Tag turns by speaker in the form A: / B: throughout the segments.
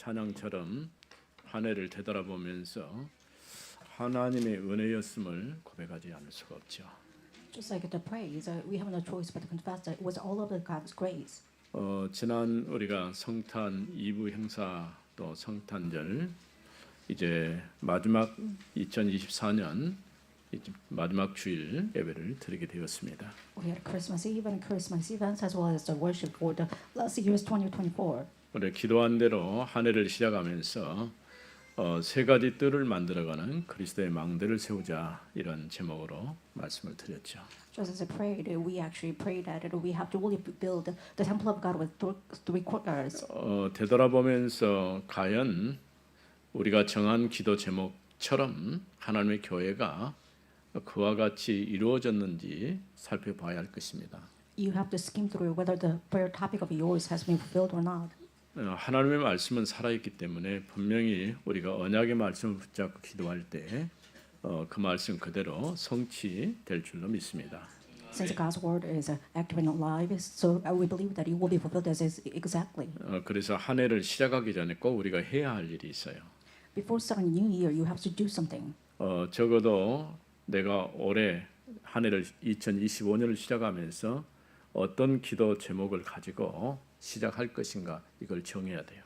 A: 찬양처럼 한 해를 되돌아보면서 하나님의 은혜였음을 고백하지 않을 수가 없죠.
B: Just like the praise, we have no choice but to confess that it was all of the God's grace.
A: 지난 우리가 성탄 2부 행사 또 성탄절 이제 마지막 2024년 마지막 주일 예배를 드리게 되었습니다.
B: We had Christmas Eve and Christmas events as well as the worship for the last year's 2024.
A: 우리 기도한 대로 한 해를 시작하면서 세 가지 뜰을 만들어가는 그리스도의 망대를 세우자 이런 제목으로 말씀을 드렸죠.
B: Just as I prayed, we actually prayed that we have to really build the temple of God with three courtyards.
A: 되돌아보면서 과연 우리가 정한 기도 제목처럼 하나님의 교회가 그와 같이 이루어졌는지 살펴봐야 할 것입니다.
B: You have to skim through whether the prayer topic of yours has been fulfilled or not.
A: 하나님의 말씀은 살아있기 때문에 분명히 우리가 언약의 말씀을 붙잡고 기도할 때 그 말씀 그대로 성취될 줄로 믿습니다.
B: Since God's word is active and alive, so we believe that it will be fulfilled as is exactly.
A: 그래서 한 해를 시작하기 전에 꼭 우리가 해야 할 일이 있어요.
B: Before starting a new year, you have to do something.
A: 적어도 내가 올해 한 해를 2025년을 시작하면서 어떤 기도 제목을 가지고 시작할 것인가 이걸 정해야 돼요.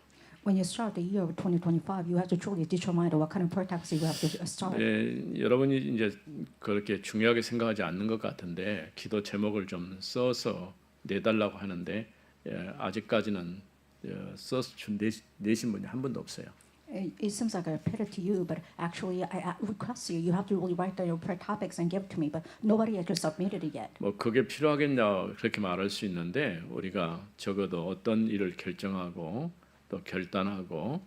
B: When you start the year of 2025, you have to truly determine what kind of prayer topics you have to start.
A: 여러분이 이제 그렇게 중요하게 생각하지 않는 것 같은데 기도 제목을 좀 써서 내달라고 하는데 아직까지는 써서 내신 분이 한 분도 없어요.
B: It seems like I repeat it to you, but actually I request you have to really write down your prayer topics and give it to me, but nobody actually submitted it yet.
A: 뭐 그게 필요하겠냐 그렇게 말할 수 있는데 우리가 적어도 어떤 일을 결정하고 또 결단하고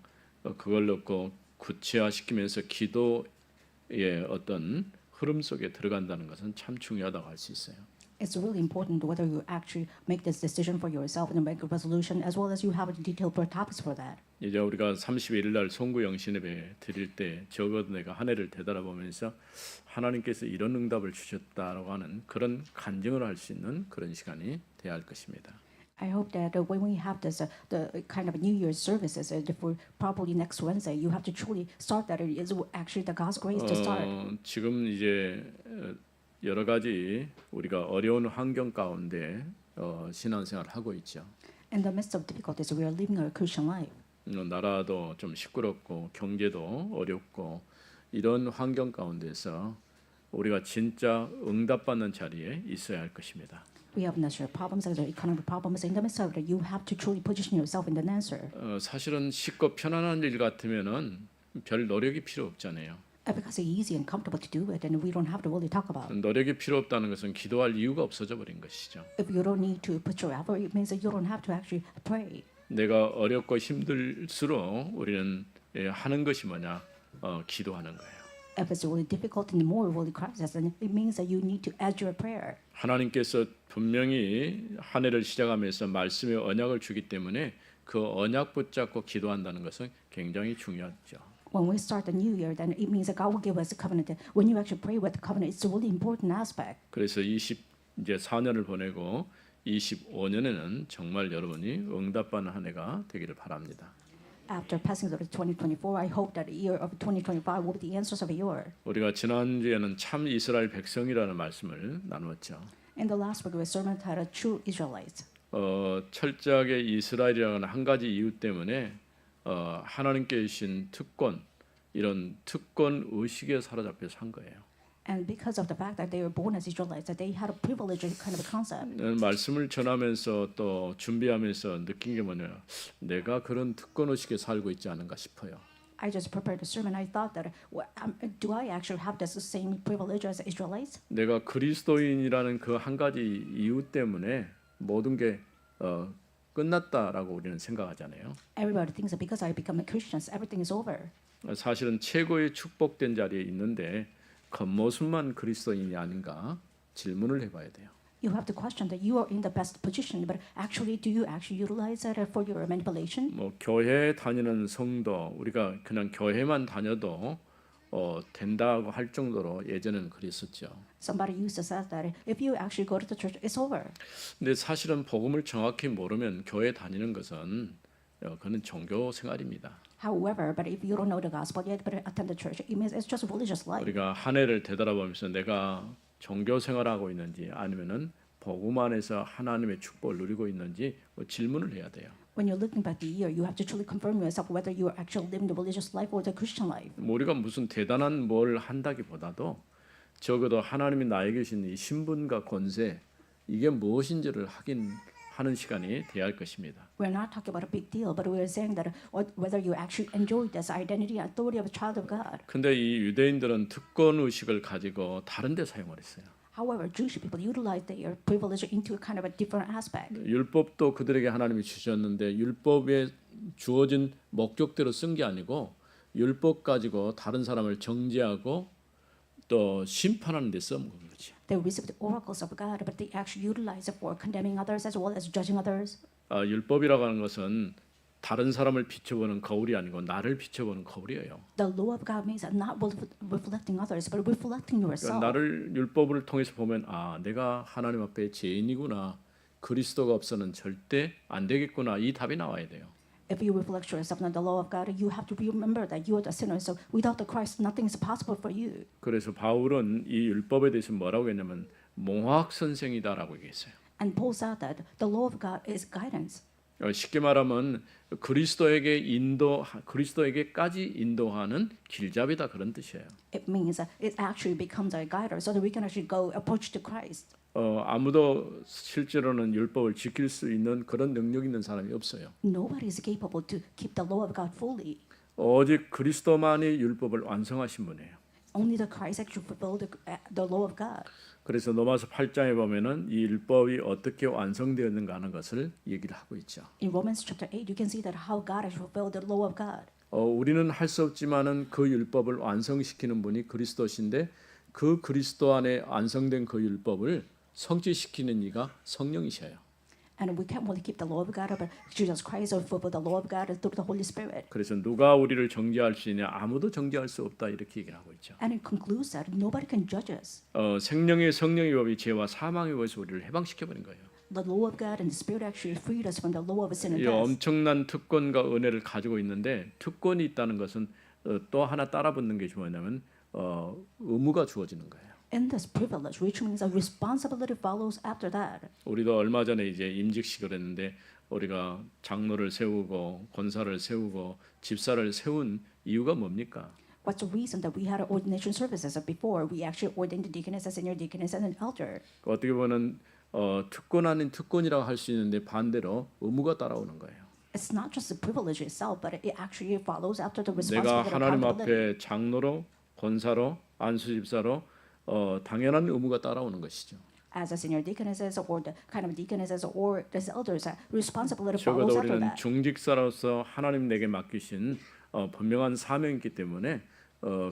A: 그걸 놓고 구체화시키면서 기도의 어떤 흐름 속에 들어간다는 것은 참 중요하다고 할 수 있어요.
B: It's really important whether you actually make this decision for yourself and make a resolution, as well as you have detailed prayer topics for that.
A: 이제 우리가 31일 날 송구 영신예배 드릴 때 적어도 내가 한 해를 되돌아보면서 하나님께서 이런 응답을 주셨다라고 하는 그런 간증을 할 수 있는 그런 시간이 돼야 할 것입니다.
B: I hope that when we have this the kind of New Year's services for probably next Wednesday, you have to truly start that it is actually the God's grace to start.
A: 지금 이제 여러 가지 우리가 어려운 환경 가운데 신앙생활을 하고 있죠.
B: In the midst of difficulties, we are living our Christian life.
A: 나라도 좀 시끄럽고 경제도 어렵고 이런 환경 가운데서 우리가 진짜 응답받는 자리에 있어야 할 것입니다.
B: We have natural problems and economic problems. In the midst of it, you have to truly position yourself in the answer.
A: 사실은 쉽고 편안한 일 같으면은 별 노력이 필요 없잖아요.
B: Because it's easy and comfortable to do it, and we don't have to really talk about.
A: 노력이 필요 없다는 것은 기도할 이유가 없어져 버린 것이죠.
B: If you don't need to put your effort, it means that you don't have to actually pray.
A: 내가 어렵고 힘들수록 우리는 하는 것이 뭐냐? 기도하는 거예요.
B: If it's really difficult and more really crisis, then it means that you need to add your prayer.
A: 하나님께서 분명히 한 해를 시작하면서 말씀의 언약을 주기 때문에 그 언약 붙잡고 기도한다는 것은 굉장히 중요하죠.
B: When we start the new year, then it means that God will give us a covenant. When you actually pray with the covenant, it's a really important aspect.
A: 그래서 이제 4년을 보내고 25년에는 정말 여러분이 응답받는 한 해가 되기를 바랍니다.
B: After passing through 2024, I hope that the year of 2025 will be the answers of a year.
A: 우리가 지난주에는 참 이스라엘 백성이라는 말씀을 나누었죠.
B: In the last week, we sermon titled "True Israelites."
A: 철저하게 이스라엘이라는 한 가지 이유 때문에 하나님께 주신 특권 이런 특권 의식에 사로잡혀 산 거예요.
B: And because of the fact that they were born as Israelites, that they had a privileged kind of a concept.
A: 말씀을 전하면서 또 준비하면서 느낀 게 뭐냐? 내가 그런 특권 의식에 살고 있지 않은가 싶어요.
B: I just prepared a sermon. I thought that, do I actually have this same privilege as Israelites?
A: 내가 그리스도인이라는 그 한 가지 이유 때문에 모든 게 끝났다라고 우리는 생각하잖아요.
B: Everybody thinks that because I become a Christian, everything is over.
A: 사실은 최고의 축복된 자리에 있는데 겉모습만 그리스도인이 아닌가 질문을 해봐야 돼요.
B: You have to question that you are in the best position, but actually, do you actually utilize it for your manipulation?
A: 뭐 교회 다니는 성도 우리가 그냥 교회만 다녀도 된다고 할 정도로 예전에는 그랬었죠.
B: Somebody used to say that if you actually go to the church, it's over.
A: 근데 사실은 복음을 정확히 모르면 교회 다니는 것은 그는 종교 생활입니다.
B: However, but if you don't know the gospel yet, but attend the church, it means it's just religious life.
A: 우리가 한 해를 되돌아보면서 내가 종교 생활하고 있는지 아니면은 복음 안에서 하나님의 축복을 누리고 있는지 질문을 해야 돼요.
B: When you're looking back the year, you have to truly confirm yourself whether you are actually living the religious life or the Christian life.
A: 우리가 무슨 대단한 뭘 한다기보다도 적어도 하나님이 나에게 주신 이 신분과 권세 이게 무엇인지를 하는 시간이 돼야 할 것입니다.
B: We're not talking about a big deal, but we're saying that whether you actually enjoy this identity and authority of a child of God.
A: 근데 이 유대인들은 특권 의식을 가지고 다른 데 사용을 했어요.
B: However, Jewish people utilize their privilege into a kind of a different aspect.
A: 율법도 그들에게 하나님이 주셨는데 율법에 주어진 목적대로 쓴 게 아니고 율법 가지고 다른 사람을 정죄하고 또 심판하는 데 써먹은 거지.
B: They received the oracles of God, but they actually utilize it for condemning others as well as judging others.
A: 율법이라고 하는 것은 다른 사람을 비춰보는 거울이 아니고 나를 비춰보는 거울이에요.
B: The law of God means not reflecting others, but reflecting yourself.
A: 그러니까 나를 율법을 통해서 보면 내가 하나님 앞에 죄인이구나. 그리스도가 없어는 절대 안 되겠구나. 이 답이 나와야 돼요.
B: If you reflect yourself on the law of God, you have to remember that you are the sinner. So without the Christ, nothing is possible for you.
A: 그래서 바울은 이 율법에 대해서 뭐라고 했냐면 몽학 선생이다라고 얘기했어요.
B: And Paul said that the law of God is guidance.
A: 쉽게 말하면 그리스도에게까지 인도하는 길잡이다 그런 뜻이에요.
B: It means that it actually becomes a guide so that we can actually go approach to Christ.
A: 아무도 실제로는 율법을 지킬 수 있는 그런 능력 있는 사람이 없어요.
B: Nobody is capable to keep the law of God fully.
A: 오직 그리스도만이 율법을 완성하신 분이에요.
B: Only the Christ actually fulfilled the law of God.
A: 그래서 로마서 8장에 보면은 이 율법이 어떻게 완성되었는가 하는 것을 얘기를 하고 있죠.
B: In Romans chapter 8, you can see that how God has fulfilled the law of God.
A: 우리는 할 수 없지만은 그 율법을 완성시키는 분이 그리스도신데 그 그리스도 안에 완성된 그 율법을 성취시키는 이가 성령이셔요.
B: And we can't really keep the law of God, but Jesus Christ will fulfill the law of God through the Holy Spirit.
A: 그래서 누가 우리를 정죄할 수 있냐? 아무도 정죄할 수 없다 이렇게 얘기를 하고 있죠.
B: And it concludes that nobody can judge us.
A: 생명의 성령의 법이 죄와 사망의 법에서 우리를 해방시켜 버린 거예요.
B: The law of God and the Spirit actually freed us from the law of sin and
A: 이
B: death.
A: 엄청난 특권과 은혜를 가지고 있는데 특권이 있다는 것은 또 하나 따라붙는 게 뭐냐면 의무가 주어지는 거예요.
B: In this privilege, which means a responsibility follows after that.
A: 우리도 얼마 전에 이제 임직식을 했는데 우리가 장로를 세우고 권사를 세우고 집사를 세운 이유가 뭡니까?
B: What's the reason that we had ordination services before we actually ordained the deaconess, senior deaconess, and an elder?
A: 어떻게 보면 특권 아닌 특권이라고 할 수 있는데 반대로 의무가 따라오는 거예요.
B: It's not just the privilege itself, but it actually follows after the
A: 내가
B: responsibility.
A: 하나님
B: accountability.
A: 앞에 장로로 권사로 안수집사로 당연한 의무가 따라오는 것이죠.
B: As a senior deaconesses or the kind of deaconesses or the elders, responsibility
A: 적어도
B: follows after
A: 우리는
B: that.
A: 중직사로서 하나님 내게 맡기신 분명한 사명이 있기 때문에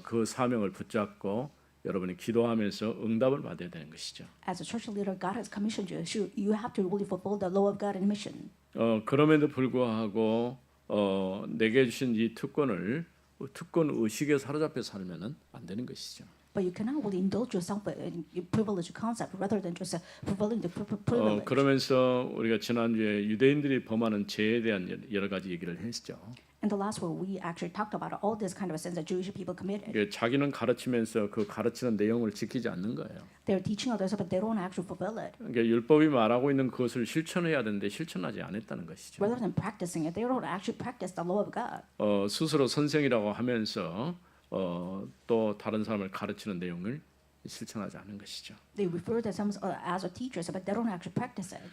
A: 그 사명을 붙잡고 여러분이 기도하면서 응답을 받아야 되는 것이죠.
B: As a church leader, God has commissioned you. You have to really fulfill the law of God in mission.
A: 그럼에도 불구하고 내게 주신 이 특권 의식에 사로잡혀 살면은 안 되는 것이죠.
B: But you cannot really indulge yourself in privilege concept rather than just fulfilling the privilege.
A: 그러면서 우리가 지난주에 유대인들이 범하는 죄에 대한 여러 가지 얘기를 했죠.
B: In the last one, we actually talked about all this kind of sins that Jewish people committed.
A: 이게 자기는 가르치면서 그 가르치는 내용을 지키지 않는 거예요.
B: They're teaching others, but they don't actually fulfill it.
A: 그러니까 율법이 말하고 있는 그것을 실천해야 되는데 실천하지 않았다는 것이죠.
B: Rather than practicing it, they don't actually practice the law of God.
A: 스스로 선생이라고 하면서 또 다른 사람을 가르치는 내용을 실천하지 않는 것이죠.
B: They refer to themselves as a teachers, but they don't actually practice it.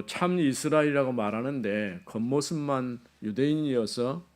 A: 참 이스라엘이라고 말하는데 겉모습만 유대인이어서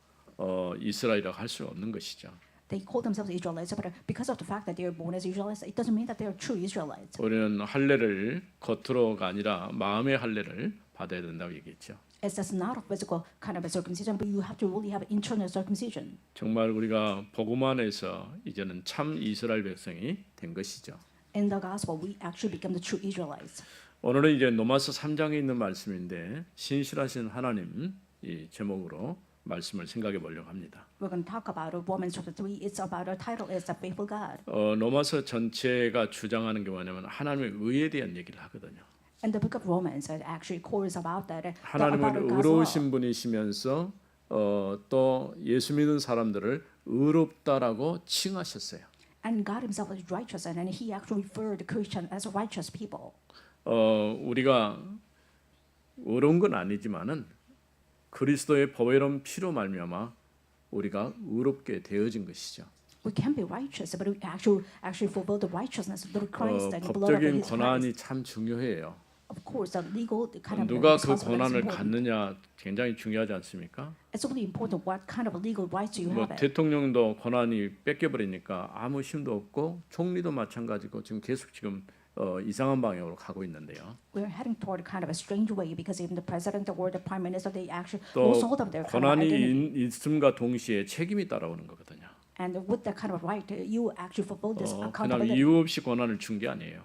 A: 이스라엘이라고 할 수 없는 것이죠.
B: They call themselves Israelites, but because of the fact that they are born as Israelites, it doesn't mean that they are true Israelites.
A: 우리는 할례를 겉으로가 아니라 마음의 할례를 받아야 된다고 얘기했죠.
B: It's just not a physical kind of a circumcision, but you have to really have internal circumcision.
A: 정말 우리가 복음 안에서 이제는 참 이스라엘 백성이 된 것이죠.
B: In the gospel, we actually become the true Israelites.
A: 오늘은 이제 로마서 3장에 있는 말씀인데 신실하신 하나님 이 제목으로 말씀을 생각해 보려고 합니다.
B: We're going to talk about Romans chapter 3. It's about our title is the faithful God.
A: 로마서 전체가 주장하는 게 뭐냐면 하나님의 의에 대한 얘기를 하거든요.
B: And the book of Romans actually calls about that.
A: 하나님은
B: about God's law.
A: 의로우신 분이시면서 또 예수 믿는 사람들을 의롭다라고 칭하셨어요.
B: And God Himself is righteous, and He actually referred the Christian as righteous people.
A: 우리가 의로운 건 아니지만은 그리스도의 보배로운 피로 말미암아 우리가 의롭게 되어진 것이죠.
B: We can be righteous, but we actually fulfill the righteousness of the Christ and the blood of
A: 법적인
B: His Christ.
A: 권한이 참 중요해요.
B: Of course, the legal kind of
A: 누가 그
B: responsibility is
A: 권한을
B: important.
A: 갖느냐 굉장히 중요하지 않습니까?
B: It's really important what kind of legal rights you
A: 뭐
B: have.
A: 대통령도 권한이 뺏겨버리니까 아무 힘도 없고 총리도 마찬가지고 지금 계속 지금 이상한 방향으로 가고 있는데요.
B: We're heading toward kind of a strange way because even the president or the prime minister, they actually
A: 또
B: lose all of their kind of
A: 권한이
B: identity.
A: 있음과 동시에 책임이 따라오는 거거든요.
B: And with that kind of right, you actually fulfill this
A: 그냥
B: accountability.
A: 이유 없이 권한을 준 게 아니에요.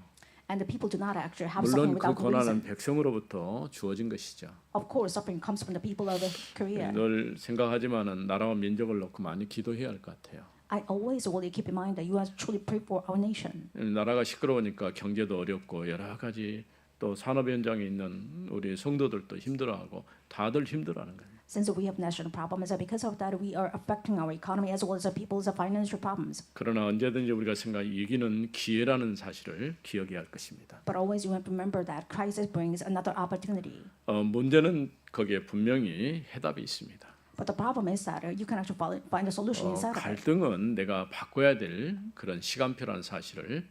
B: And the people do not actually have suffering
A: 물론 그
B: without good reason.
A: 권한은 백성으로부터 주어진 것이죠.
B: Of course, suffering comes from the people of Korea.
A: 늘 생각하지만은 나라와 민족을 놓고 많이 기도해야 할 것 같아요.
B: I always really keep in mind that you have truly pray for our nation.
A: 나라가 시끄러우니까 경제도 어렵고 여러 가지 또 산업 현장에 있는 우리 성도들도 힘들어하고 다들 힘들어하는 거예요.
B: Since we have national problems, and because of that, we are affecting our economy as well as the people's financial problems.
A: 그러나 언제든지 우리가 이기는 기회라는 사실을 기억해야 할 것입니다.
B: But always you have to remember that crisis brings another opportunity.
A: 문제는 거기에 분명히 해답이 있습니다.
B: But the problem is that you can actually find a solution inside of it.
A: 갈등은 내가 바꿔야 될 그런 시간표라는 사실을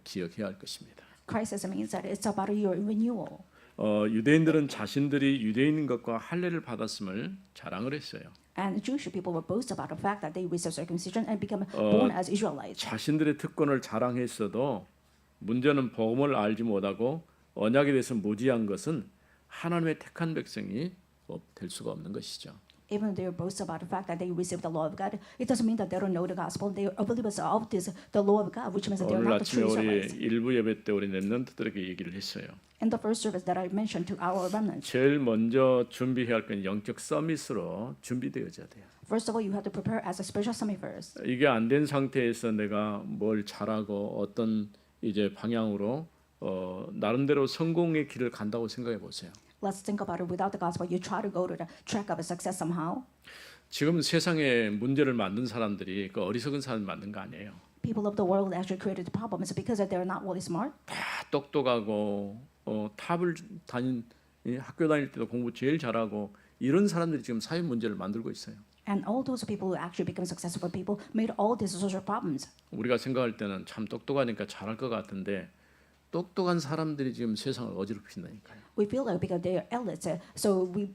A: 기억해야 할 것입니다.
B: Crisis means that it's about your renewal.
A: 유대인들은 자신들이 유대인인 것과 할례를 받았음을 자랑을 했어요.
B: And the Jewish people were boast about the fact that they received circumcision and become born as Israelites.
A: 자신들의 특권을 자랑했어도 문제는 복음을 알지 못하고 언약에 대해서 무지한 것은 하나님의 택한 백성이 될 수가 없는 것이죠.
B: Even they boast about the fact that they received the law of God, it doesn't mean that they don't know the gospel. They are believers of this, the law of God, which means that they are
A: 오늘
B: not the
A: 아침에
B: true
A: 우리
B: Israelites.
A: 일부 예배 때 우리 렘넌트들에게 얘기를 했어요.
B: In the first service that I mentioned to our remnants,
A: 제일 먼저 준비해야 할 건 영적 서밋으로 준비되어져야 돼요.
B: first of all, you have to prepare as a spiritual summit first.
A: 이게 안 된 상태에서 내가 뭘 잘하고 어떤 이제 방향으로 나름대로 성공의 길을 간다고 생각해 보세요.
B: Let's think about it. Without the gospel, you try to go to the track of success somehow.
A: 지금 세상에 문제를 만든 사람들이 그 어리석은 사람 만든 거 아니에요.
B: People of the world actually created the problems because they're not really smart.
A: 다 똑똑하고 탑을 학교 다닐 때도 공부 제일 잘하고 이런 사람들이 지금 사회 문제를 만들고 있어요.
B: And all those people who actually become successful people made all these social problems.
A: 우리가 생각할 때는 참 똑똑하니까 잘할 것 같은데 똑똑한 사람들이 지금 세상을 어지럽힌다니까요.
B: We feel like because they are elites, so we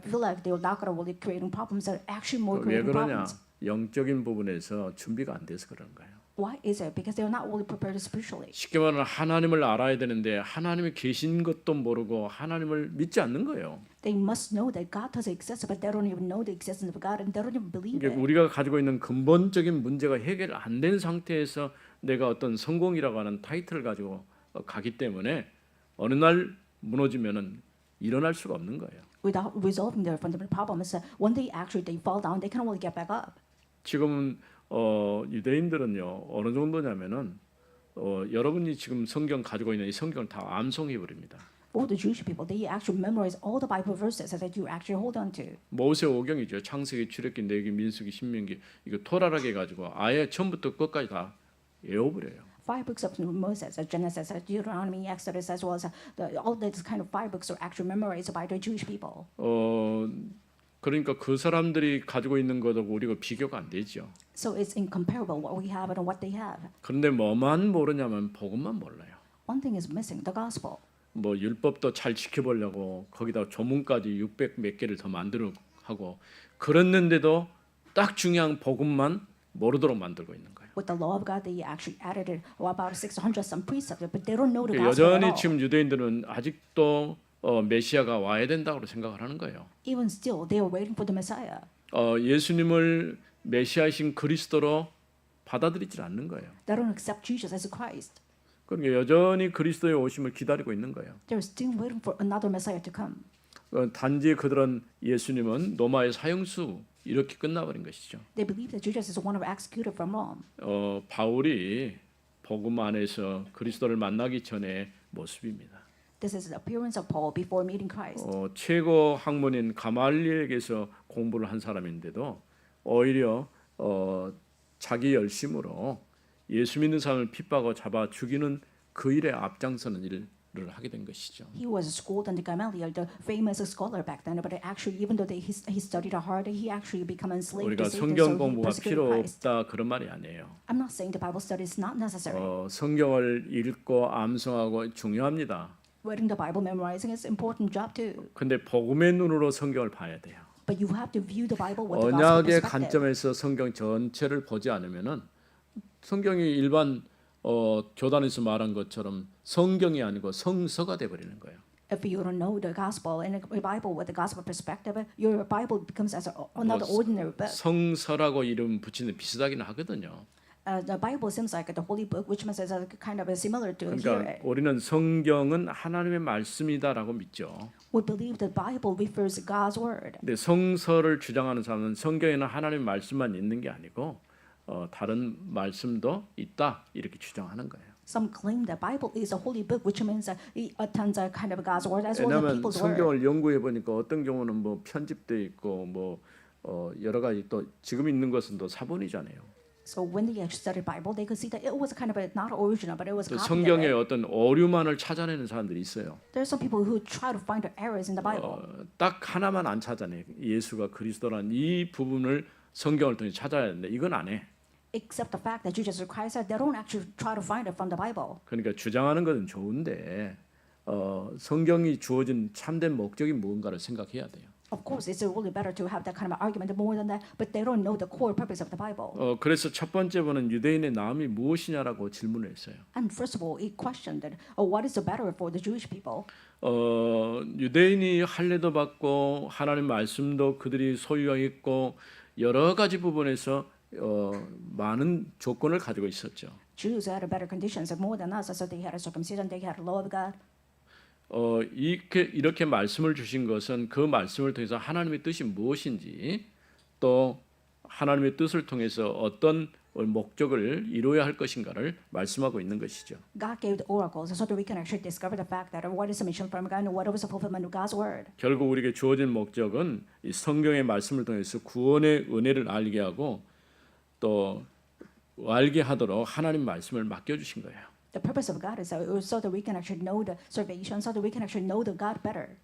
B: feel like they're not going to really creating problems. They're actually more
A: 왜
B: creating
A: 그러냐?
B: problems.
A: 영적인 부분에서 준비가 안 돼서 그런 거예요.
B: Why is it? Because they're not really prepared spiritually.
A: 쉽게 말하면 하나님을 알아야 되는데 하나님이 계신 것도 모르고 하나님을 믿지 않는 거예요.
B: They must know that God does exist, but they don't even know the existence of God, and they don't even believe
A: 그러니까
B: it.
A: 우리가 가지고 있는 근본적인 문제가 해결 안 된 상태에서 내가 어떤 성공이라고 하는 타이틀을 가지고 가기 때문에 어느 날 무너지면은 일어날 수가 없는 거예요.
B: Without resolving their fundamental problems, one day actually they fall down, they can't really get back up.
A: 지금은 유대인들은요 어느 정도냐면은 여러분이 지금 성경 가지고 있는 이 성경을 다 암송해 버립니다.
B: For the Jewish people, they actually memorize all the Bible verses that you actually hold on to.
A: 모세오경이죠. 창세기, 출애굽기, 레위기, 민수기, 신명기 이거 토라라게 가지고 아예 처음부터 끝까지 다 외워버려요.
B: 5 books of Moses, Genesis, Deuteronomy, Exodus, as well as all these kind of 5 books are actually memorized by the Jewish people.
A: 그러니까 그 사람들이 가지고 있는 것하고 우리가 비교가 안 되죠.
B: So it's incomparable what we have and what they have.
A: 그런데 뭐만 모르냐면 복음만 몰라요.
B: One thing is missing, the gospel.
A: 뭐 율법도 잘 지켜보려고 거기다 조문까지 600 몇 개를 더 만들어 하고 그랬는데도 딱 중요한 복음만 모르도록 만들고 있는 거예요.
B: With the law of God, they actually added it about 600 some precepts, but they don't know the
A: 그러니까
B: gospel at
A: 여전히
B: all.
A: 지금 유대인들은 아직도 메시아가 와야 된다고 생각을 하는 거예요.
B: Even still, they are waiting for the Messiah.
A: 예수님을 메시아이신 그리스도로 받아들이질 않는 거예요.
B: They don't accept Jesus as Christ.
A: 그러니까 여전히 그리스도의 오심을 기다리고 있는 거예요.
B: They're still waiting for another Messiah to come.
A: 단지 그들은 예수님은 로마의 사형수 이렇게 끝나버린 것이죠.
B: They believe that Jesus is one of executed from Rome.
A: 바울이 복음 안에서 그리스도를 만나기 전의 모습입니다.
B: This is the appearance of Paul before meeting Christ.
A: 최고 학문인 가말리엘에게서 공부를 한 사람인데도 오히려 자기 열심으로 예수 믿는 사람을 핍박하고 잡아 죽이는 그 일에 앞장서는 일을 하게 된 것이죠.
B: He was schooled under Gamaliel, the famous scholar back then. But actually, even though he studied hard, he actually became enslaved to
A: 우리가
B: Satan.
A: 성경
B: So he
A: 공부가
B: persecuted
A: 필요
B: Christ.
A: 없다 그런 말이 아니에요.
B: I'm not saying the Bible study is not necessary.
A: 성경을 읽고 암송하고 중요합니다.
B: Reading the Bible, memorizing is an important job too.
A: 근데 복음의 눈으로 성경을 봐야 돼요.
B: But you have to view the Bible with the gospel
A: 언약의
B: perspective.
A: 관점에서 성경 전체를 보지 않으면은 성경이 일반 교단에서 말한 것처럼 성경이 아니고 성서가 돼 버리는 거예요.
B: If you don't know the gospel and the Bible with the gospel perspective, your Bible becomes as another ordinary book.
A: 성서라고 이름 붙이는 비슷하긴 하거든요.
B: The Bible seems like the holy book, which means it's kind of similar to
A: 그러니까
B: here.
A: 우리는 성경은 하나님의 말씀이다라고 믿죠.
B: We believe the Bible refers to God's word.
A: 근데 성서를 주장하는 사람은 성경에는 하나님의 말씀만 있는 게 아니고 다른 말씀도 있다 이렇게 주장하는 거예요.
B: Some claim the Bible is a holy book, which means it attends a kind of God's word as well as
A: 왜냐하면
B: people's word.
A: 성경을 연구해 보니까 어떤 경우는 뭐 편집돼 있고 뭐 여러 가지 또 지금 있는 것은 또 사본이잖아요.
B: So when they actually studied Bible, they could see that it was kind of not original, but it was
A: 또
B: copied.
A: 성경에 어떤 오류만을 찾아내는 사람들이 있어요.
B: There are some people who try to find the errors in the Bible.
A: 딱 하나만 안 찾아내. 예수가 그리스도란 이 부분을 성경을 통해 찾아야 되는데 이건 안 해.
B: Except the fact that Jesus Christ said they don't actually try to find it from the Bible.
A: 그러니까 주장하는 것은 좋은데 성경이 주어진 참된 목적이 무언가를 생각해야 돼요.
B: Of course, it's really better to have that kind of argument more than that, but they don't know the core purpose of the Bible.
A: 그래서 첫 번째 번은 유대인의 나음이 무엇이냐라고 질문을 했어요.
B: And first of all, it questioned that, what is the better for the Jewish people?
A: 유대인이 할례도 받고 하나님 말씀도 그들이 소유하였고 여러 가지 부분에서 많은 조건을 가지고 있었죠.
B: Jews had better conditions more than us, so they had a circumcision, they had law of God.
A: 이렇게 말씀을 주신 것은 그 말씀을 통해서 하나님의 뜻이 무엇인지 또 하나님의 뜻을 통해서 어떤 목적을 이루어야 할 것인가를 말씀하고 있는 것이죠.
B: God gave the oracles so that we can actually discover the fact that what is the mission from God and what was the fulfillment of God's word.
A: 결국 우리에게 주어진 목적은 이 성경의 말씀을 통해서 구원의 은혜를 알게 하고 또 알게 하도록 하나님 말씀을 맡겨 주신 거예요.
B: The purpose of God is so that we can actually know the salvation, so that we can actually know the God better.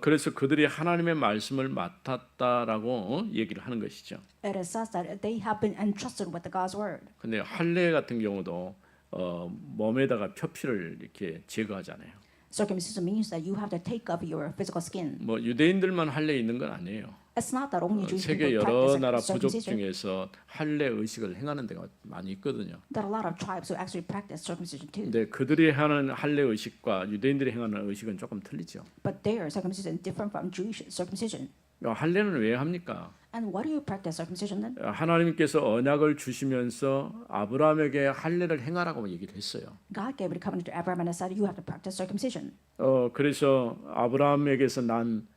A: 그래서 그들이 하나님의 말씀을 맡았다라고 얘기를 하는 것이죠.
B: It is says that they have been entrusted with the God's word.
A: 근데 할례 같은 경우도 몸에다가 표피를 이렇게 제거하잖아요.
B: Circumcision means that you have to take off your physical skin.
A: 뭐 유대인들만 할례 있는 건 아니에요.
B: It's not that only Jewish
A: 세계
B: people
A: 여러
B: practice
A: 나라 부족
B: circumcision.
A: 중에서 할례 의식을 행하는 데가 많이 있거든요.
B: There are a lot of tribes who actually practice circumcision too.
A: 근데 그들이 하는 할례 의식과 유대인들이 행하는 의식은 조금 틀리죠.
B: But their circumcision is different from Jewish circumcision.
A: 할례는 왜 합니까?
B: And why do you practice circumcision then?
A: 하나님께서 언약을 주시면서 아브라함에게 할례를 행하라고 얘기를 했어요.
B: God gave the covenant to Abraham and said you have to practice circumcision.
A: 그래서 아브라함에게서 난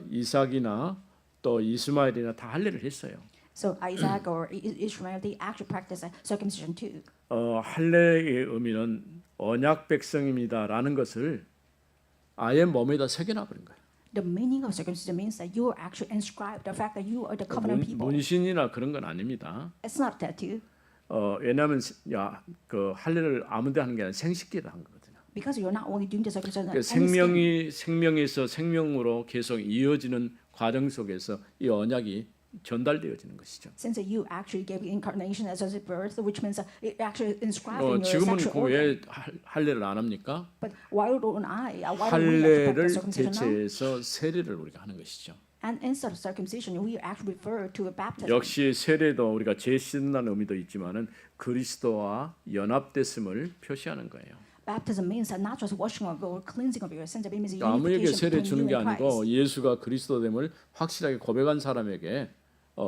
A: 이삭이나 또 이스마엘이나 다 할례를 했어요.
B: So Isaac or Ishmael, they actually practice circumcision too.
A: 할례의 의미는 언약 백성입니다라는 것을 아예 몸에다 새겨놔 버린 거예요.
B: The meaning of circumcision means that you are actually inscribed the fact that you are the covenant people.
A: 문신이나 그런 건 아닙니다.
B: It's not a tattoo
A: 왜냐하면 그 할례를 아무데 하는 게 아니라 생식기에다 한 거거든요.
B: because you're not only doing the circumcision.
A: 그 생명에서 생명으로 계속 이어지는 과정 속에서 이 언약이 전달되어지는 것이죠.
B: Since you actually gave incarnation as a birth, which means it actually inscribed in your
A: 지금은
B: sexual organ.
A: 왜 할례를 안 합니까?
B: But why don't we actually
A: 할례를
B: practice circumcision now?
A: 대체해서 세례를 우리가 하는 것이죠.
B: And instead of circumcision, we actually refer to a baptism.
A: 역시 세례도 우리가 죄 씻는다는 의미도 있지만은 그리스도와 연합됐음을 표시하는 거예요.
B: Baptism means that not just washing of or cleansing of your sins, but it means
A: 아무에게
B: unification
A: 세례 주는
B: between
A: 게
B: you and
A: 아니고
B: Christ.
A: 예수가 그리스도됨을 확실하게 고백한 사람에게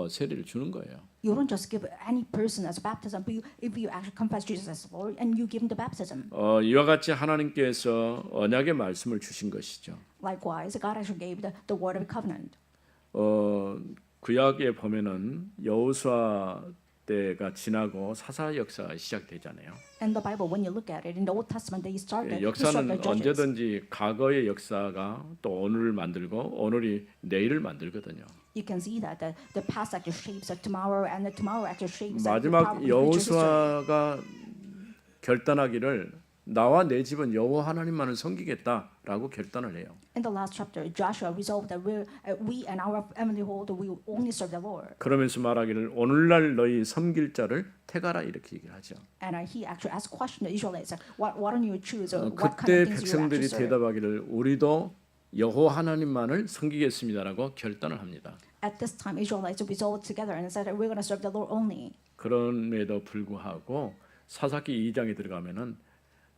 A: 세례를 주는 거예요.
B: You don't just give any person as baptism, but if you actually confess Jesus as Lord and you give him the baptism.
A: 이와 같이 하나님께서 언약의 말씀을 주신 것이죠.
B: Likewise, God actually gave the word of covenant.
A: 구약에 보면은 여호수아 때가 지나고 사사 역사가 시작되잖아요.
B: In the Bible, when you look at it, in the Old Testament, they started to
A: 역사는
B: the judges.
A: 언제든지 과거의 역사가 또 오늘을 만들고 오늘이 내일을 만들거든요.
B: You can see that the past actually shapes tomorrow, and the tomorrow actually shapes
A: 마지막
B: probably future history.
A: 여호수아가 결단하기를 나와 내 집은 여호와 하나님만을 섬기겠다라고 결단을 해요.
B: In the last chapter, Joshua resolved that we and our family hold will only serve the Lord.
A: 그러면서 말하기를 오늘날 너희 섬길 자를 택하라 이렇게 얘기하죠.
B: And he actually asked question to the Israelites, what don't you choose? What kind
A: 그때
B: of things you
A: 백성들이
B: actually serve?
A: 대답하기를 우리도 여호와 하나님만을 섬기겠습니다라고 결단을 합니다.
B: At this time, Israelites resolved together and said, we're going to serve the Lord only.
A: 그럼에도 불구하고 사사기 2장에 들어가면은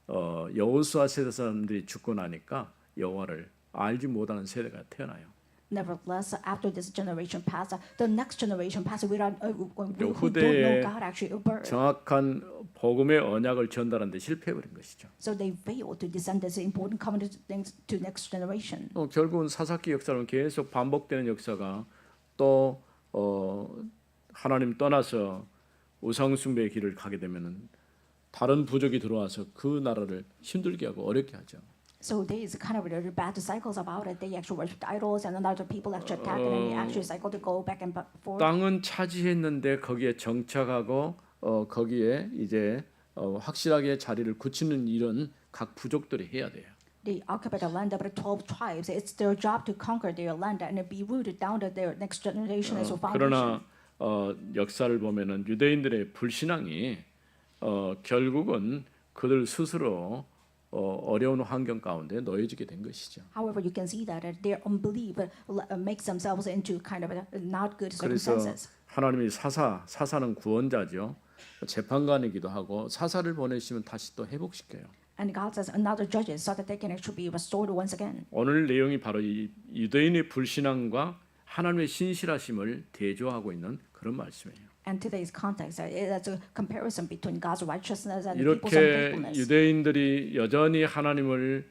A: 여호수아 세대 사람들이 죽고 나니까 여호와를 알지 못하는 세대가 태어나요.
B: Nevertheless, after this generation passed, the next generation passed without who don't know
A: 후대에
B: God actually birth.
A: 정확한 복음의 언약을 전달하는데 실패해버린 것이죠.
B: So they failed to descend this important covenant things to next generation.
A: 결국은 사사기 역사는 계속 반복되는 역사가 또 하나님 떠나서 우상 숭배의 길을 가게 되면은 다른 부족이 들어와서 그 나라를 힘들게 하고 어렵게 하죠.
B: So there is kind of bad cycles about it. They actually worship idols, and another people actually attack it, and they actually cycle to go back and forth.
A: 땅은 차지했는데 거기에 정착하고 거기에 이제 확실하게 자리를 굳히는 일은 각 부족들이 해야 돼요.
B: They occupy the land of the 12 tribes. It's their job to conquer their land and be rooted down to their next generation as a foundation.
A: 그러나 역사를 보면은 유대인들의 불신앙이 결국은 그들 스스로 어려운 환경 가운데 놓여지게 된 것이죠.
B: However, you can see that their unbelief makes themselves into kind of not good
A: 그래서
B: circumstances.
A: 하나님이 사사는 구원자죠. 재판관이기도 하고 사사를 보내시면 다시 또 회복시켜요.
B: And God says another judges so that they can actually be restored once again.
A: 오늘 내용이 바로 이 유대인의 불신앙과 하나님의 신실하심을 대조하고 있는 그런 말씀이에요.
B: And today's context, it's a comparison between God's righteousness and people's
A: 이렇게
B: unfaithfulness.
A: 유대인들이 여전히 하나님을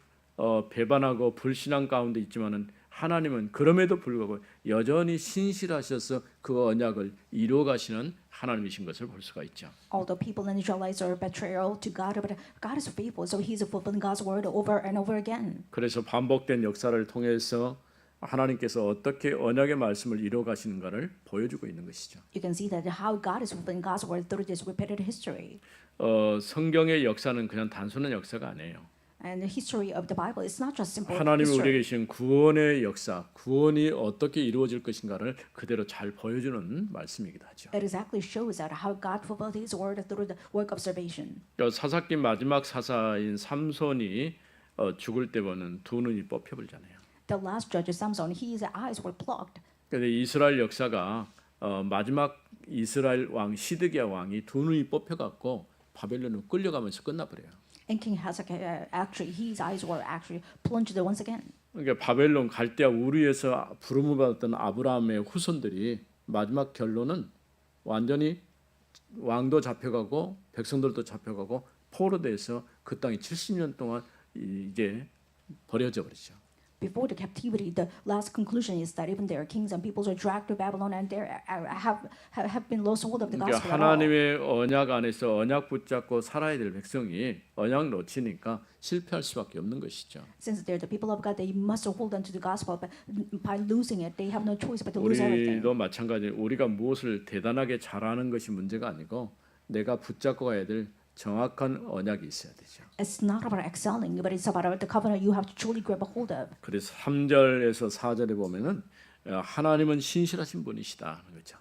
A: 배반하고 불신앙 가운데 있지만은 하나님은 그럼에도 불구하고 여전히 신실하셔서 그 언약을 이루어 가시는 하나님이신 것을 볼 수가 있죠.
B: Although people in Israelites are betrayal to God, but God is faithful, so He's fulfilling God's word over and over again.
A: 그래서 반복된 역사를 통해서 하나님께서 어떻게 언약의 말씀을 이루어 가시는가를 보여주고 있는 것이죠.
B: You can see that how God is fulfilling God's word through this repeated history.
A: 성경의 역사는 그냥 단순한 역사가 아니에요.
B: And the history of the Bible is not just simple
A: 하나님이
B: history.
A: 우리에게 주신 구원의 역사, 구원이 어떻게 이루어질 것인가를 그대로 잘 보여주는 말씀이기도 하죠.
B: It exactly shows that how God fulfilled His word through the work of salvation.
A: 사사기 마지막 사사인 삼손이 죽을 때 보는 두 눈이 뽑혀버리잖아요.
B: The last judge, Samson, his eyes were plucked.
A: 그런데 이스라엘 역사가 마지막 이스라엘 왕 시드기야 왕이 두 눈이 뽑혀갖고 바벨론으로 끌려가면서 끝나버려요.
B: And King Hezekiah, actually, his eyes were actually plunged once again.
A: 그러니까 바벨론 갈대아 우르에서 부름을 받았던 아브라함의 후손들이 마지막 결론은 완전히 왕도 잡혀가고 백성들도 잡혀가고 포로돼서 그 땅이 70년 동안 이제 버려져 버리죠.
B: Before the captivity, the last conclusion is that even their kings and peoples are dragged to Babylon and they have been lost hold of the
A: 그러니까
B: gospel at all.
A: 하나님의 언약 안에서 언약 붙잡고 살아야 될 백성이 언약 놓치니까 실패할 수밖에 없는 것이죠.
B: Since they're the people of God, they must hold on to the gospel, but by losing it, they have no choice but to lose everything.
A: 우리도 마찬가지. 우리가 무엇을 대단하게 잘하는 것이 문제가 아니고 내가 붙잡고 가야 될 정확한 언약이 있어야 되죠.
B: It's not about excelling, but it's about the covenant you have to truly grab a hold of.
A: 그래서 3절에서 4절에 보면은 하나님은 신실하신 분이시다 하는 거죠.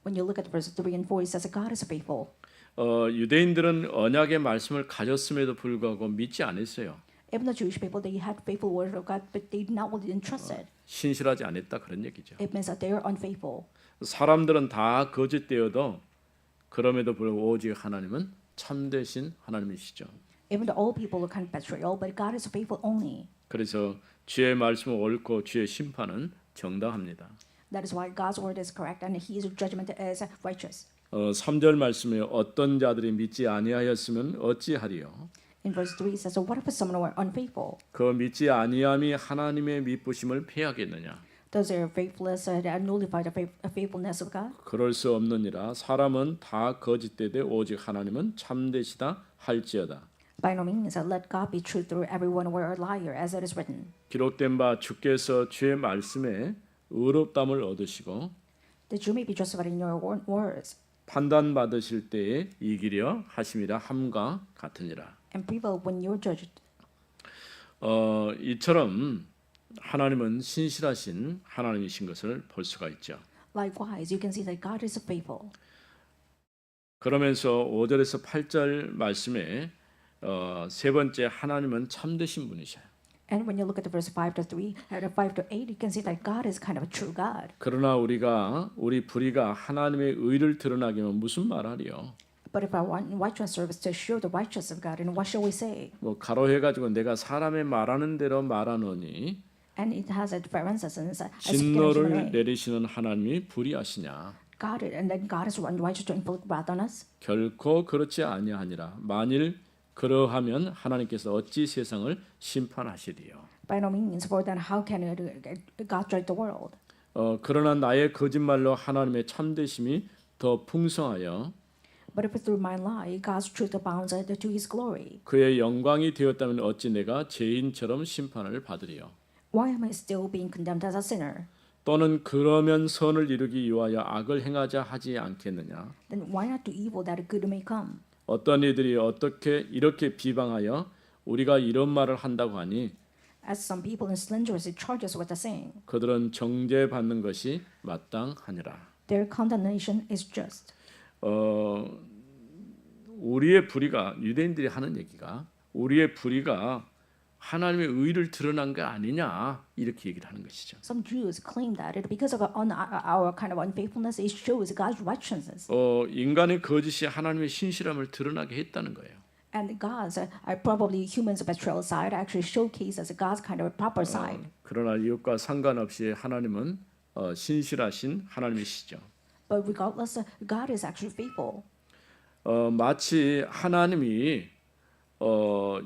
B: When you look at verse 3 and 4, it says that God is faithful.
A: 유대인들은 언약의 말씀을 가졌음에도 불구하고 믿지 않았어요.
B: Even the Jewish people, they had faithful word of God, but they did not entrust it.
A: 신실하지 않았다 그런 얘기죠.
B: It means that they are unfaithful.
A: 사람들은 다 거짓되어도 그럼에도 불구하고 오직 하나님은 참되신 하나님이시죠.
B: Even the old people are kind of betrayal, but God is faithful only.
A: 그래서 주의 말씀은 옳고 주의 심판은 정당합니다.
B: That is why God's word is correct and His judgment is righteous.
A: 3절 말씀에 어떤 자들이 믿지 아니하였으면 어찌하리요?
B: In verse 3 it says, so what if someone were unfaithful?
A: 그 믿지 아니함이 하나님의 미쁘심을 패하겠느냐?
B: Does their faithfulness nullify the faithfulness of God?
A: 그럴 수 없느니라. 사람은 다 거짓되되 오직 하나님은 참되시다 할지어다.
B: By no means, let God be true through everyone were a liar, as it is written.
A: 기록된 바 주께서 주의 말씀에 의롭담을 얻으시고
B: That you may be justified in your own words,
A: 판단 받으실 때에 이기려 하심이라 함과 같으니라.
B: and prevail when you're judged.
A: 이처럼 하나님은 신실하신 하나님이신 것을 볼 수가 있죠.
B: Likewise, you can see that God is faithful.
A: 그러면서 5절에서 8절 말씀에 세 번째 하나님은 참되신 분이셔요.
B: And when you look at the verse 5 to 3, 5 to 8, you can see that God is kind of a true God.
A: 그러나 우리 불의가 하나님의 의를 드러나게 하면 무슨 말하리요?
B: But if I want righteous service to show the righteousness of God, and what shall we say?
A: 뭐 가로해 가지고 내가 사람의 말하는 대로 말하노니
B: And it has a difference as I speak in a human
A: 진노를
B: way.
A: 내리시는 하나님이 불의하시냐?
B: God, and then God is unrighteous to inflict wrath on us.
A: 결코 그렇지 아니하니라. 만일 그러하면 하나님께서 어찌 세상을 심판하시리요?
B: By no means, for then how can God judge the world?
A: 그러나 나의 거짓말로 하나님의 참되심이 더 풍성하여
B: But if through my lie, God's truth abounds to His glory,
A: 그의 영광이 되었다면 어찌 내가 죄인처럼 심판을 받으리요?
B: why am I still being condemned as a sinner?
A: 또는 그러면 선을 이루기 위하여 악을 행하자 하지 않겠느냐?
B: Then why not do evil that good may come?
A: 어떤 이들이 어떻게 이렇게 비방하여 우리가 이런 말을 한다고 하니
B: As some people in slanderously charge us with the saying,
A: 그들은 정죄받는 것이 마땅하니라.
B: their condemnation is just.
A: 우리의 불의가 유대인들이 하는 얘기가 우리의 불의가 하나님의 의를 드러난 게 아니냐 이렇게 얘기를 하는 것이죠.
B: Some Jews claim that because of our kind of unfaithfulness, it shows God's righteousness.
A: 인간의 거짓이 하나님의 신실함을 드러나게 했다는 거예요.
B: And God's probably humans' betrayal side actually showcases God's kind of proper side.
A: 그러나 이것과 상관없이 하나님은 신실하신 하나님이시죠.
B: But regardless, God is actually faithful.
A: 마치 하나님이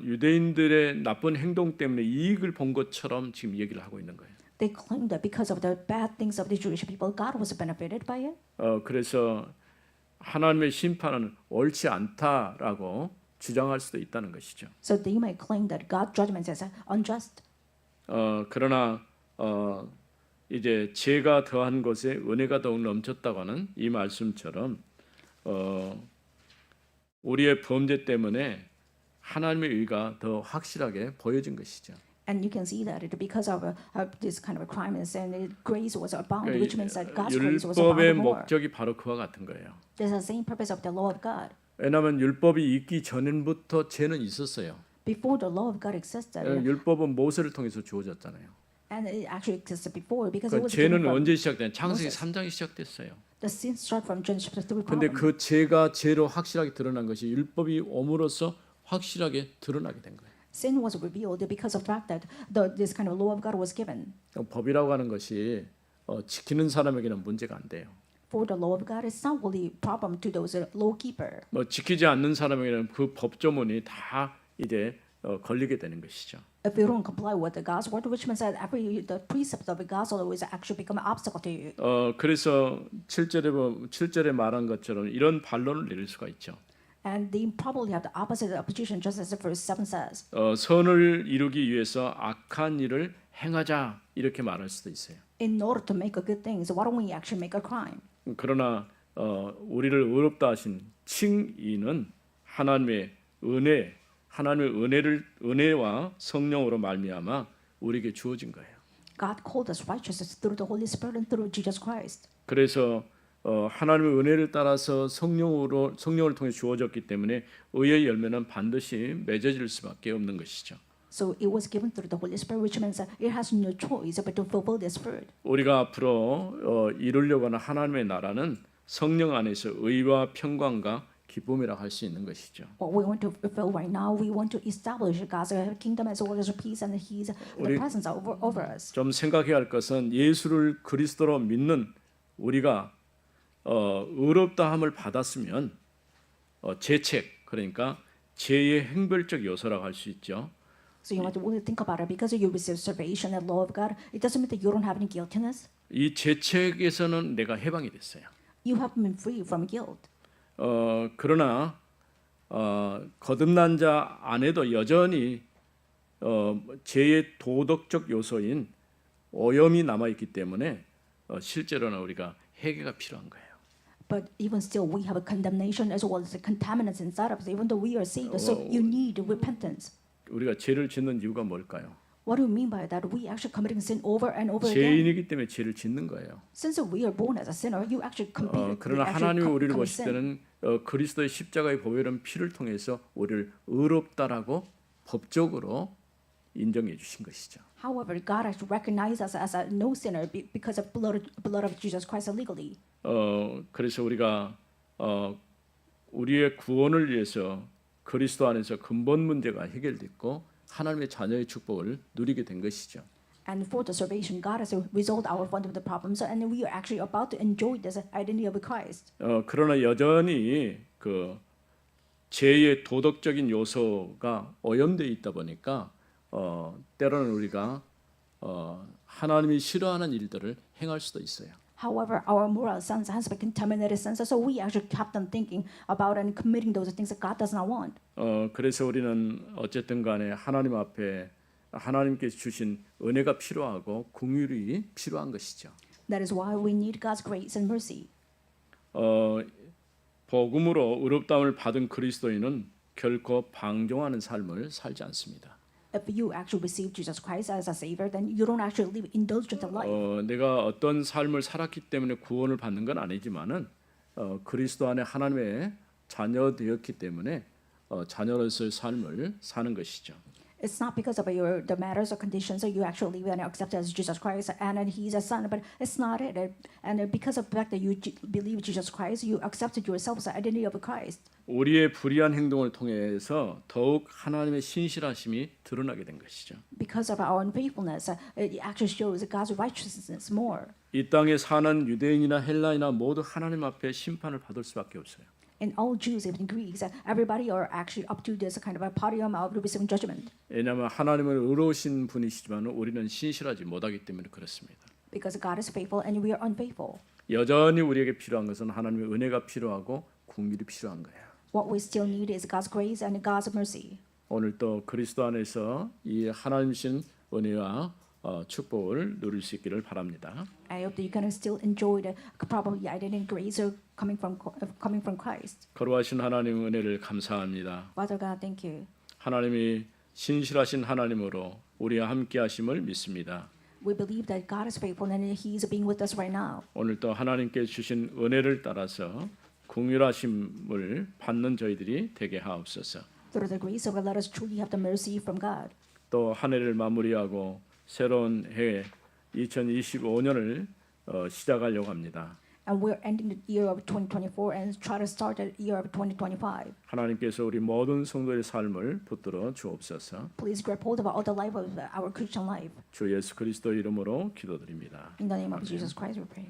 A: 유대인들의 나쁜 행동 때문에 이익을 본 것처럼 지금 얘기를 하고 있는 거예요.
B: They claim that because of the bad things of the Jewish people, God was benefited by it.
A: 그래서 하나님의 심판은 옳지 않다라고 주장할 수도 있다는 것이죠.
B: So they might claim that God's judgment is unjust.
A: 그러나 이제 죄가 더한 것에 은혜가 더욱 넘쳤다고 하는 이 말씀처럼 우리의 범죄 때문에 하나님의 의가 더 확실하게 보여진 것이죠.
B: And you can see that because of this kind of a crime and sin, grace was abound, which means that God's grace was
A: 율법의
B: abound more.
A: 목적이 바로 그와 같은 거예요.
B: There's the same purpose of the law of God.
A: 왜냐하면 율법이 있기 전부터 죄는 있었어요.
B: Before the law of God existed,
A: 율법은 모세를 통해서 주어졌잖아요.
B: and it actually existed before because it
A: 그
B: was given
A: 죄는
B: from
A: 언제 시작된? 창세기
B: Moses.
A: 3장에 시작됐어요.
B: the sin start from Genesis chapter 3
A: 근데
B: problem.
A: 그 죄가 죄로 확실하게 드러난 것이 율법이 옴으로써 확실하게 드러나게 된 거예요.
B: Sin was revealed because of the fact that this kind of law of God was given.
A: 법이라고 하는 것이 지키는 사람에게는 문제가 안 돼요.
B: For the law of God is not really problem to those law keeper.
A: 뭐 지키지 않는 사람에게는 그 법조문이 다 이제 걸리게 되는 것이죠.
B: If you don't comply with the God's word, which means that the precepts of the gospel always actually become an obstacle to you.
A: 그래서 7절에 말한 것처럼 이런 반론을 내릴 수가 있죠.
B: And they probably have the opposite opposition, just as the verse 7 says.
A: 선을 이루기 위해서 악한 일을 행하자 이렇게 말할 수도 있어요.
B: In order to make a good thing, so why don't we actually make a crime?
A: 그러나 우리를 의롭다 하신 칭의는 하나님의 은혜와 성령으로 말미암아 우리에게 주어진 거예요.
B: God called us righteousness through the Holy Spirit and through Jesus Christ.
A: 그래서 하나님의 은혜를 따라서 성령을 통해 주어졌기 때문에 의의 열매는 반드시 맺어질 수밖에 없는 것이죠.
B: So it was given through the Holy Spirit, which means that it has no choice but to fulfill this fruit.
A: 우리가 앞으로 이루려고 하는 하나님의 나라는 성령 안에서 의와 평강과 기쁨이라 할 수 있는 것이죠.
B: What we want to fulfill right now, we want to establish God's kingdom as well as peace and His the presence over us.
A: 좀 생각해야 할 것은 예수를 그리스도로 믿는 우리가 의롭다함을 받았으면 죄책 그러니까 죄의 행별적 요소라고 할 수 있죠.
B: So you have to really think about it. Because you receive salvation and law of God, it doesn't mean that you don't have any guiltiness.
A: 이 죄책에서는 내가 해방이 됐어요.
B: You have been free from guilt.
A: 그러나 거듭난 자 안에도 여전히 죄의 도덕적 요소인 오염이 남아 있기 때문에 실제로는 우리가 회개가 필요한 거예요.
B: But even still, we have a condemnation as well as the contaminants inside of us, even though we are saved. So you need repentance.
A: 우리가 죄를 짓는 이유가 뭘까요?
B: What do you mean by that? We actually committing sin over and over again.
A: 죄인이기 때문에 죄를 짓는 거예요.
B: Since we are born as a sinner, you actually compete.
A: 그러나 하나님이 우리를 보실 때는 그리스도의 십자가의 보혈은 피를 통해서 우리를 의롭다라고 법적으로 인정해 주신 것이죠.
B: However, God has recognized us as a no sinner because of blood of Jesus Christ legally.
A: 그래서 우리가 우리의 구원을 위해서 그리스도 안에서 근본 문제가 해결됐고 하나님의 자녀의 축복을 누리게 된 것이죠.
B: And for the salvation, God has resolved our fundamental problems, and we are actually about to enjoy this identity of Christ.
A: 그러나 여전히 그 죄의 도덕적인 요소가 오염되어 있다 보니까 때로는 우리가 하나님이 싫어하는 일들을 행할 수도 있어요.
B: However, our moral sense has been contaminated sense, so we actually kept on thinking about and committing those things that God does not want.
A: 그래서 우리는 어쨌든 간에 하나님 앞에 하나님께서 주신 은혜가 필요하고 긍휼이 필요한 것이죠.
B: That is why we need God's grace and mercy.
A: 복음으로 의롭다움을 받은 그리스도인은 결코 방종하는 삶을 살지 않습니다.
B: If you actually receive Jesus Christ as a savior, then you don't actually live indulgent life.
A: 내가 어떤 삶을 살았기 때문에 구원을 받는 건 아니지만은 그리스도 안에 하나님의 자녀 되었기 때문에 자녀로서의 삶을 사는 것이죠.
B: It's not because of the matters or conditions that you actually live and accept as Jesus Christ and then He's a son, but it's not it. And because of the fact that you believe Jesus Christ, you accepted yourself as the identity of Christ.
A: 우리의 불의한 행동을 통해서 더욱 하나님의 신실하심이 드러나게 된 것이죠.
B: Because of our unfaithfulness, it actually shows God's righteousness more.
A: 이 땅에 사는 유대인이나 헬라인이나 모두 하나님 앞에 심판을 받을 수밖에 없어요.
B: And all Jews, even Greeks, everybody are actually up to this kind of a podium of receiving judgment.
A: 왜냐하면 하나님은 의로우신 분이시지만 우리는 신실하지 못하기 때문에 그렇습니다.
B: Because God is faithful and we are unfaithful.
A: 여전히 우리에게 필요한 것은 하나님의 은혜가 필요하고 긍휼이 필요한 거예요.
B: What we still need is God's grace and God's mercy.
A: 오늘 또 그리스도 안에서 이 하나님이신 은혜와 축복을 누릴 수 있기를 바랍니다.
B: I hope that you can still enjoy the probably identity and grace coming from Christ.
A: 거룩하신 하나님 은혜를 감사합니다.
B: Father God, thank you.
A: 하나님이 신실하신 하나님으로 우리와 함께 하심을 믿습니다.
B: We believe that God is faithful and He is being with us right now.
A: 오늘 또 하나님께 주신 은혜를 따라서 긍휼하심을 받는 저희들이 되게 하옵소서.
B: Through the grace of God, let us truly have the mercy from God.
A: 또 한 해를 마무리하고 새로운 해 2025년을 시작하려고 합니다.
B: And we're ending the year of 2024 and try to start the year of 2025.
A: 하나님께서 우리 모든 성도의 삶을 붙들어 주옵소서.
B: Please grab hold of all the life of our Christian life.
A: 주 예수 그리스도 이름으로 기도드립니다.
B: In the name of Jesus Christ, we pray.